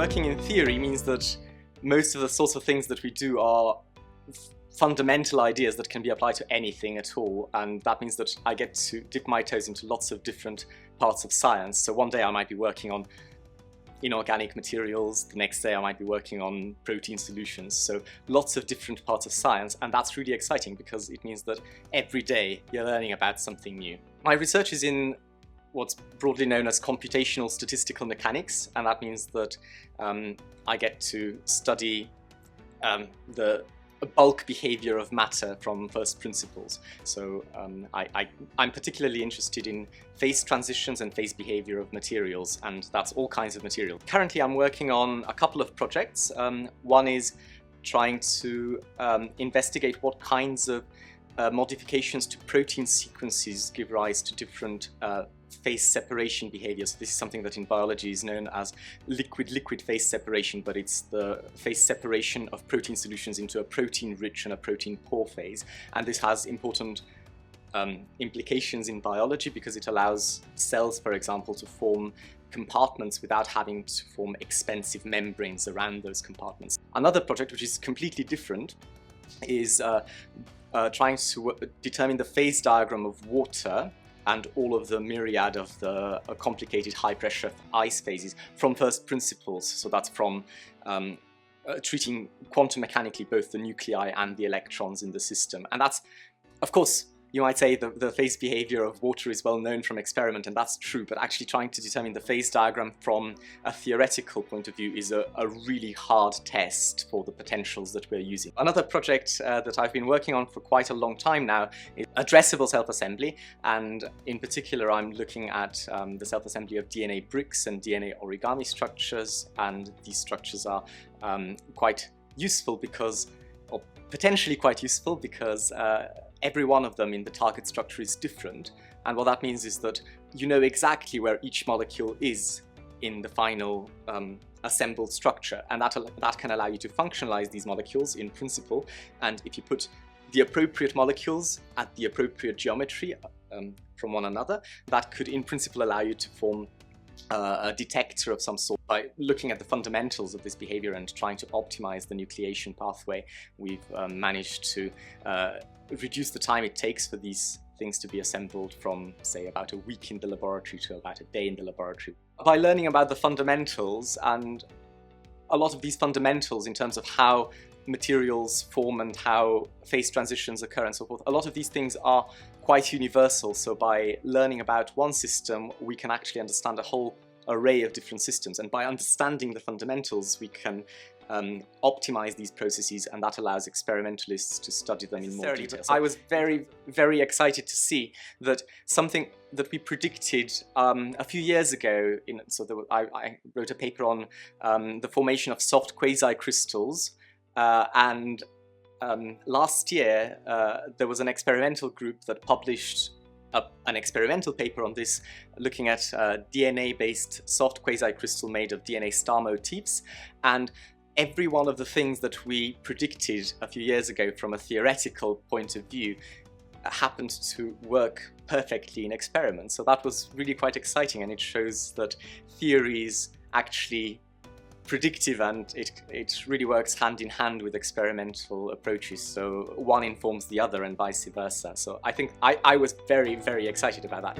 Working in theory means that most of the sorts of things that we do are fundamental ideas that can be applied to anything at all, and that means that I get to dip my toes into lots of different parts of science. So one day I might be working on inorganic materials, the next day I might be working on protein solutions. So lots of different parts of science, and that's really exciting because it means that every day you're learning about something new. My research is in what's broadly known as computational statistical mechanics, and that means that I get to study the bulk behavior of matter from first principles. So I'm particularly interested in phase transitions and phase behavior of materials, and that's all kinds of material. Currently I'm working on a couple of projects. One is trying to investigate what kinds of modifications to protein sequences give rise to different phase separation behaviors. This is something that in biology is known as liquid-liquid phase separation, but it's the phase separation of protein solutions into a protein-rich and a protein-poor phase. And this has important implications in biology because it allows cells, for example, to form compartments without having to form expensive membranes around those compartments. Another project, which is completely different, is trying to determine the phase diagram of water and all of the myriad of the complicated high-pressure ice phases from first principles. So that's from treating quantum mechanically both the nuclei and the electrons in the system. And that's, of course, you might say the phase behavior of water is well known from experiment, and that's true, but actually trying to determine the phase diagram from a theoretical point of view is a really hard test for the potentials that we're using. Another project that I've been working on for quite a long time now is addressable self-assembly, and in particular I'm looking at the self-assembly of DNA bricks and DNA origami structures, and these structures are quite useful because, or potentially quite useful because every one of them in the target structure is different, and what that means is that you know exactly where each molecule is in the final assembled structure, and that can allow you to functionalize these molecules in principle. And if you put the appropriate molecules at the appropriate geometry from one another, that could in principle allow you to form a detector of some sort. By looking at the fundamentals of this behavior and trying to optimize the nucleation pathway, we've managed to reduce the time it takes for these things to be assembled from, say, about a week in the laboratory to about a day in the laboratory. By learning about the fundamentals, and a lot of these fundamentals in terms of how materials form and how phase transitions occur and so forth, a lot of these things are quite universal. So by learning about one system, we can actually understand a whole array of different systems, and by understanding the fundamentals we can optimize these processes, and that allows experimentalists to study them in more detail. I was very, very excited to see that something that we predicted a few years ago, I wrote a paper on the formation of soft quasi-crystals, and last year there was an experimental group that published an experimental paper on this, looking at DNA-based soft quasi-crystal made of DNA star motifs, and every one of the things that we predicted a few years ago from a theoretical point of view happened to work perfectly in experiments. So that was really quite exciting, and it shows that theory is actually predictive, and it really works hand in hand with experimental approaches. So one informs the other and vice versa. So I think I was very, very excited about that.